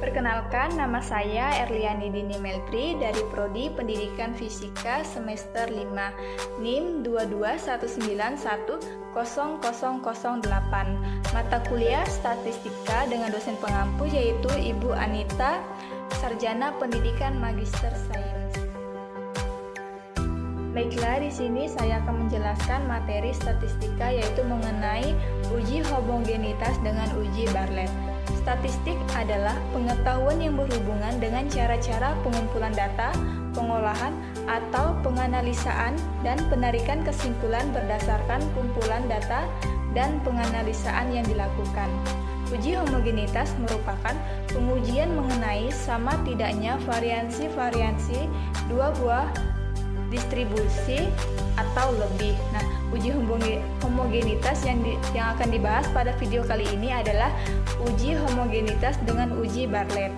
Perkenalkan, nama saya Erliani Dini Meltri dari Prodi Pendidikan Fisika semester 5, NIM 221910008. Mata kuliah Statistika dengan dosen pengampu yaitu Ibu Anita, Sarjana Pendidikan Magister Sains. Baiklah, di sini saya akan menjelaskan materi statistika yaitu mengenai uji homogenitas dengan uji Bartlett. Statistik adalah pengetahuan yang berhubungan dengan cara-cara pengumpulan data, pengolahan, atau penganalisaan dan penarikan kesimpulan berdasarkan kumpulan data dan penganalisaan yang dilakukan. Uji homogenitas merupakan pengujian mengenai sama tidaknya variansi-variansi dua buah distribusi atau lebih. Nah, uji homogenitas yang akan dibahas pada video kali ini adalah uji homogenitas dengan uji Bartlett.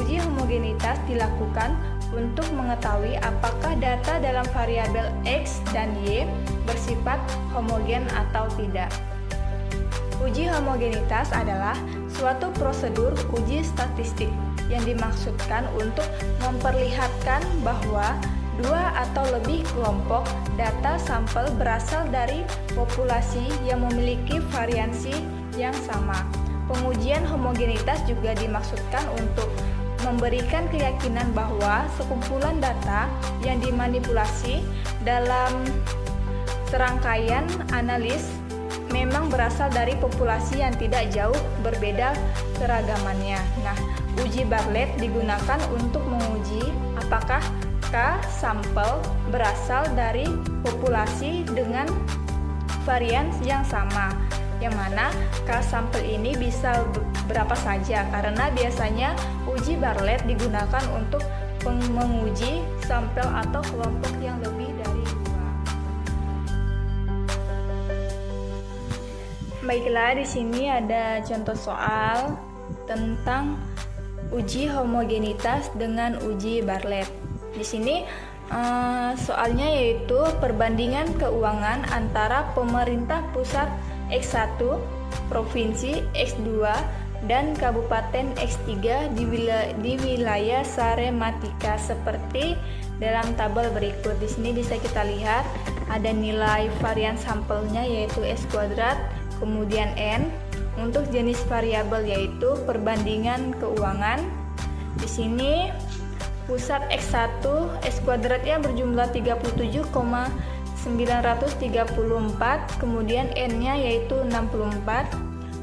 Uji homogenitas dilakukan untuk mengetahui apakah data dalam variabel X dan Y bersifat homogen atau tidak. Uji homogenitas adalah suatu prosedur uji statistik yang dimaksudkan untuk memperlihatkan bahwa dua atau lebih kelompok data sampel berasal dari populasi yang memiliki variansi yang sama. Pengujian homogenitas juga dimaksudkan untuk memberikan keyakinan bahwa sekumpulan data yang dimanipulasi dalam serangkaian analis memang berasal dari populasi yang tidak jauh berbeda keragamannya. Nah, uji Bartlett digunakan untuk menguji apakah K sampel berasal dari populasi dengan varian yang sama, yang mana K sampel ini bisa berapa saja karena biasanya uji Bartlett digunakan untuk menguji sampel atau kelompok yang lebih dari dua. Baiklah, di sini ada contoh soal tentang uji homogenitas dengan uji Bartlett. Di sini soalnya yaitu perbandingan keuangan antara pemerintah pusat X1, provinsi X2, dan kabupaten X3 di wilayah Sarematika seperti dalam tabel berikut. Di sini bisa kita lihat ada nilai varian sampelnya yaitu S kuadrat, kemudian N. Untuk jenis variabel yaitu perbandingan keuangan. Di sini pusat X1 S kuadratnya berjumlah 37,934, kemudian N-nya yaitu 64.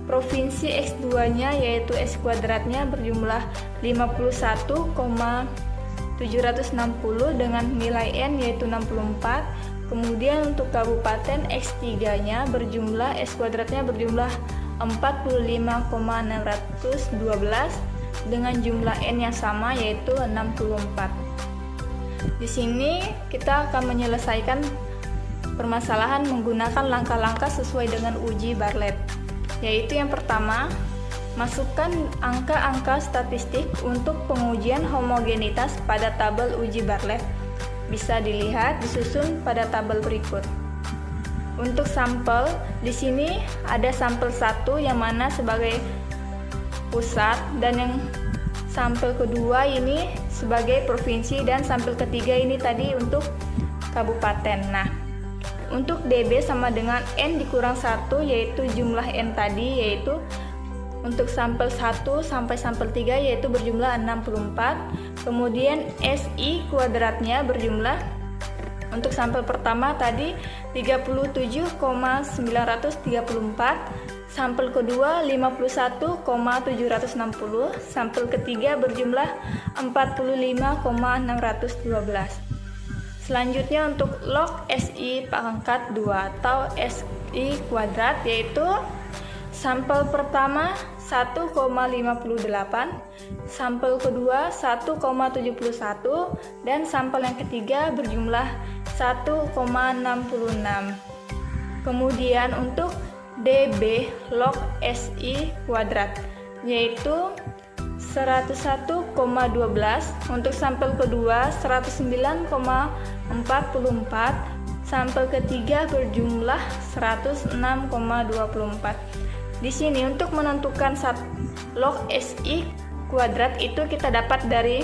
Provinsi X2-nya yaitu S kuadratnya berjumlah 51,760 dengan nilai N yaitu 64. Kemudian untuk kabupaten X3-nya berjumlah S kuadratnya berjumlah 45,612 dengan jumlah N yang sama yaitu 64. Di sini kita akan menyelesaikan permasalahan menggunakan langkah-langkah sesuai dengan uji Bartlett. Yaitu yang pertama, masukkan angka-angka statistik untuk pengujian homogenitas pada tabel uji Bartlett. Bisa dilihat disusun pada tabel berikut. Untuk sampel, di sini ada sampel 1 yang mana sebagai pusat dan yang sampel kedua ini sebagai provinsi dan sampel ketiga ini tadi untuk kabupaten. Nah, untuk DB sama dengan N dikurang 1 yaitu jumlah N tadi, yaitu untuk sampel 1 sampai sampel 3 yaitu berjumlah 64. Kemudian SI kuadratnya berjumlah untuk sampel pertama tadi 37,934, sampel kedua 51,760, sampel ketiga berjumlah 45,612. Selanjutnya untuk log SI pangkat 2 atau SI kuadrat yaitu sampel pertama 1,58, sampel kedua 1,71 dan sampel yang ketiga berjumlah 1,66. Kemudian untuk DB log SI kuadrat yaitu 101,12, untuk sampel kedua 109,44, sampel ketiga berjumlah 106,24. Di sini untuk menentukan log SI kuadrat itu kita dapat dari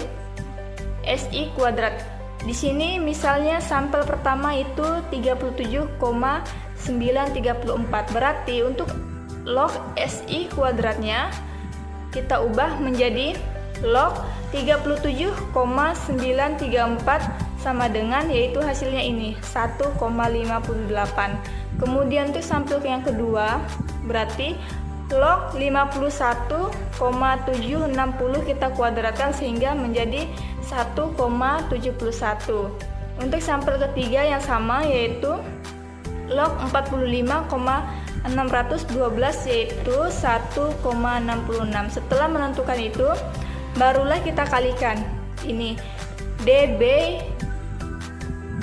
SI kuadrat. Di sini misalnya sampel pertama itu 37,934. Berarti untuk log SI kuadratnya kita ubah menjadi log 37,934 sama dengan, yaitu hasilnya ini 1,58. Kemudian untuk sampel yang kedua berarti log 51,760 kita kuadratkan sehingga menjadi 1,71. Untuk sampel ketiga yang sama yaitu log 45,612 yaitu 1,66. Setelah menentukan itu barulah kita kalikan ini DB,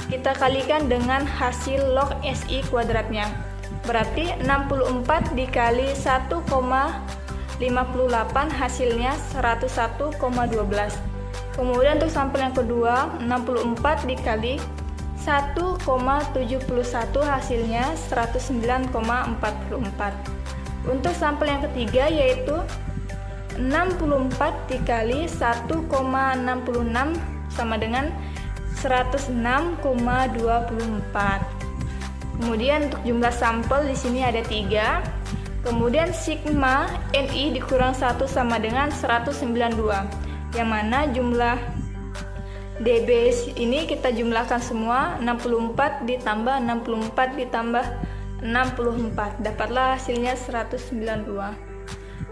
kita kalikan dengan hasil log SI kuadratnya. Berarti 64 dikali 1,58 hasilnya 101,12. Kemudian untuk sampel yang kedua 64 dikali 1,71 hasilnya 109,44. Untuk sampel yang ketiga yaitu 64 dikali 1,66 sama dengan 106,24. Kemudian untuk jumlah sampel di sini ada 3. Kemudian sigma NI dikurang 1 sama dengan 192. Yang mana jumlah DB ini kita jumlahkan semua, 64 ditambah 64 ditambah 64. Dapatlah hasilnya 192.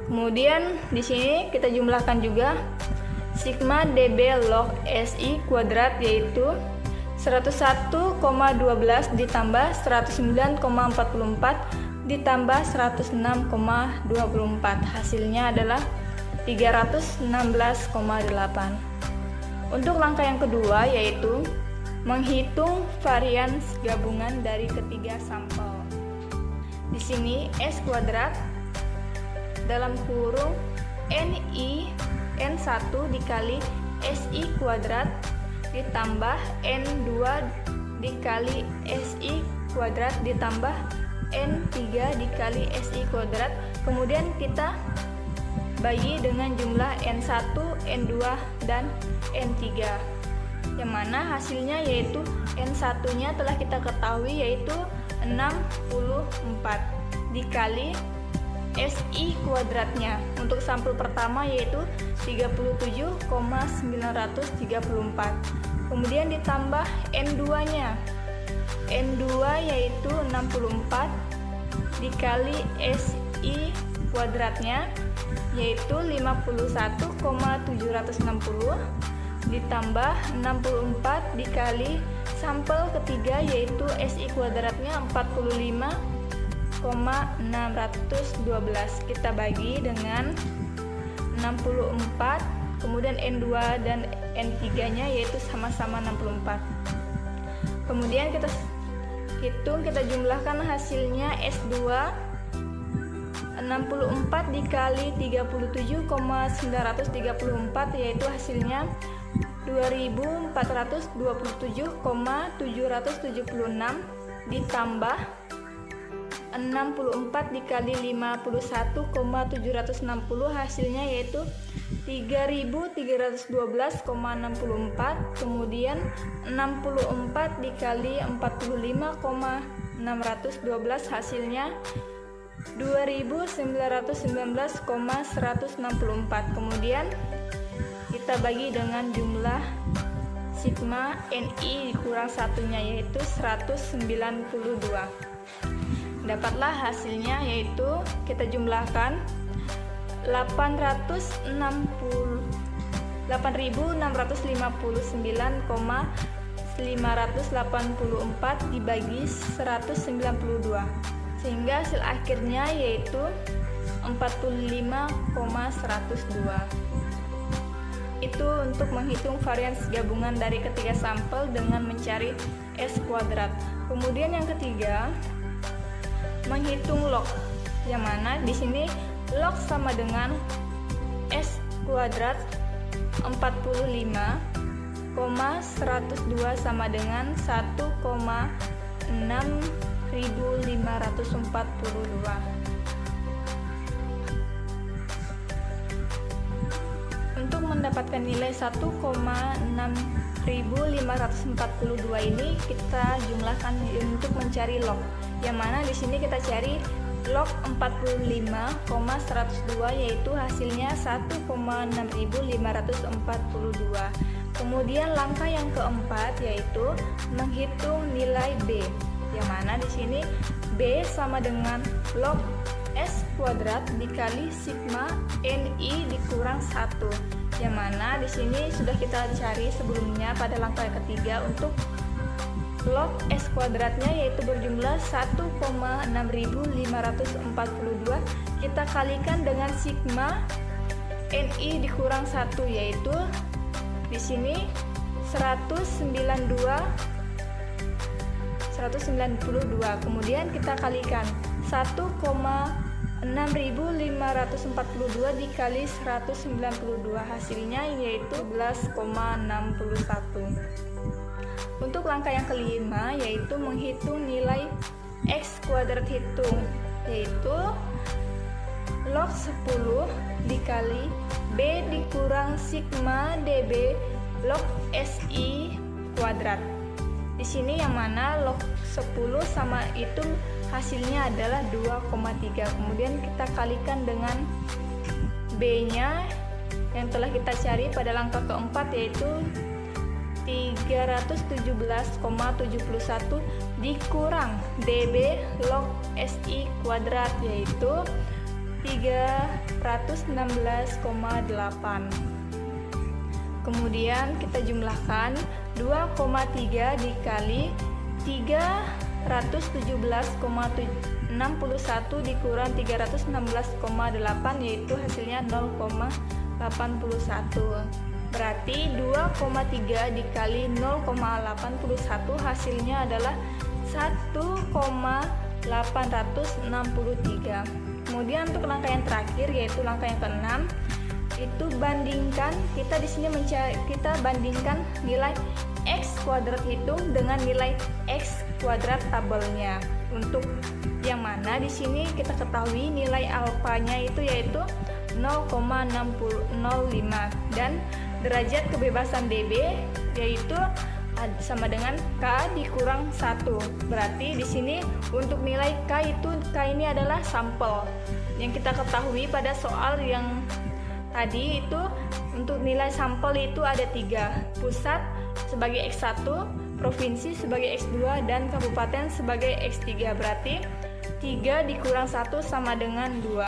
Kemudian di sini kita jumlahkan juga sigma DB log SI kuadrat yaitu 101,12 ditambah 109,44 ditambah 106,24. Hasilnya adalah 316,8. Untuk langkah yang kedua yaitu menghitung varians gabungan dari ketiga sampel. Di sini S kuadrat dalam kurung NI N1 dikali SI kuadrat ditambah N2 dikali SI kuadrat ditambah N3 dikali SI kuadrat. Kemudian kita bagi dengan jumlah N1, N2, dan N3. Yang mana hasilnya yaitu N1 nya telah kita ketahui yaitu 64 dikali SI kuadratnya. Untuk sampel pertama yaitu 37,934. Kemudian ditambah N2 nya. N2 yaitu 64 dikali SI kuadratnya yaitu 51,760 ditambah 64 dikali sampel ketiga yaitu SI kuadratnya 45,612. Kita bagi dengan 64, kemudian N2 dan N3 nya yaitu sama-sama 64. Kemudian kita hitung, kita jumlahkan hasilnya S2 64 dikali 37,934 yaitu hasilnya 2427,776 ditambah 64 dikali 51,760 hasilnya yaitu 3312,64. Kemudian 64 dikali 45,612 hasilnya 2919,164. Kemudian kita bagi dengan jumlah sigma NI dikurang satunya yaitu 192. Dapatlah hasilnya yaitu kita jumlahkan 8.659,584 dibagi 192 sehingga hasil akhirnya yaitu 45,102. Itu untuk menghitung varians gabungan dari ketiga sampel dengan mencari S kuadrat. Kemudian yang ketiga, menghitung log, yang mana di sini log sama dengan S kuadrat 45,102 sama dengan 1,6542. mendapatkan nilai 1,6542 ini kita jumlahkan untuk mencari log. Yang mana di sini kita cari log 45,102 yaitu hasilnya 1,6542. Kemudian langkah yang keempat yaitu menghitung nilai B. Yang mana di sini B sama dengan log S kuadrat dikali sigma NI dikurang 1. Yang mana di sini sudah kita cari sebelumnya pada langkah ketiga untuk log S kuadratnya yaitu berjumlah 1,6542 kita kalikan dengan sigma NI dikurang 1 yaitu di sini 192. Kemudian kita kalikan 1,6542 dikali 192 hasilnya yaitu 11,61. Untuk langkah yang kelima yaitu menghitung nilai X kuadrat hitung yaitu log 10 dikali B dikurang sigma DB log SI kuadrat. Di sini yang mana log 10 sama itu hasilnya adalah 2,3. Kemudian kita kalikan dengan B-nya yang telah kita cari pada langkah keempat yaitu 317,71 dikurang DB log SI kuadrat yaitu 316,8. Kemudian kita jumlahkan 2,3 dikali 317,61 dikurang 316,8 yaitu hasilnya 0,81. Berarti 2,3 dikali 0,81 hasilnya adalah 1,863. Kemudian untuk langkah yang terakhir yaitu langkah yang keenam itu bandingkan, kita di sini kita bandingkan nilai X kuadrat hitung dengan nilai X kuadrat tabelnya. Untuk yang mana di sini kita ketahui nilai alfanya itu yaitu 0,605 dan derajat kebebasan DB yaitu sama dengan K dikurang 1. Berarti di sini untuk nilai K ini adalah sampel. Yang kita ketahui pada soal yang tadi itu untuk nilai sampel itu ada 3. Pusat sebagai X1, provinsi sebagai X2 dan kabupaten sebagai X3. Berarti 3 dikurang 1 sama dengan 2.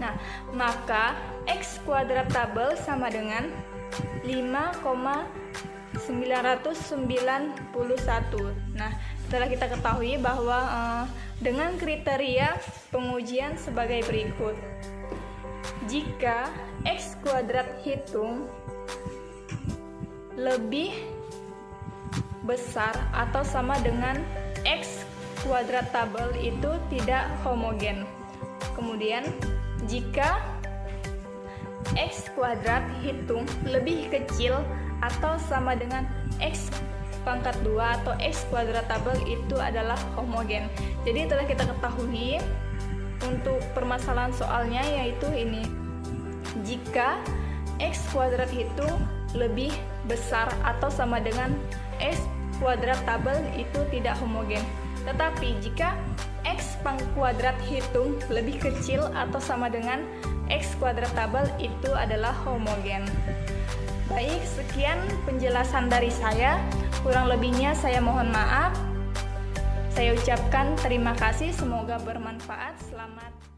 Nah, maka X kuadrat tabel sama dengan 5,991. Nah, setelah kita ketahui bahwa dengan kriteria pengujian sebagai berikut. Jika X kuadrat hitung lebih besar atau sama dengan X kuadrat tabel itu tidak homogen. Kemudian jika X kuadrat hitung lebih kecil atau sama dengan X pangkat 2 atau X kuadrat tabel itu adalah homogen. Jadi telah kita ketahui untuk permasalahan soalnya yaitu ini. Jika X kuadrat hitung lebih besar atau sama dengan X kuadrat tabel itu tidak homogen. Tetapi jika X kuadrat hitung lebih kecil atau sama dengan X kuadrat tabel itu adalah homogen. Baik, sekian penjelasan dari saya. Kurang lebihnya saya mohon maaf. Saya ucapkan terima kasih, semoga bermanfaat. Selamat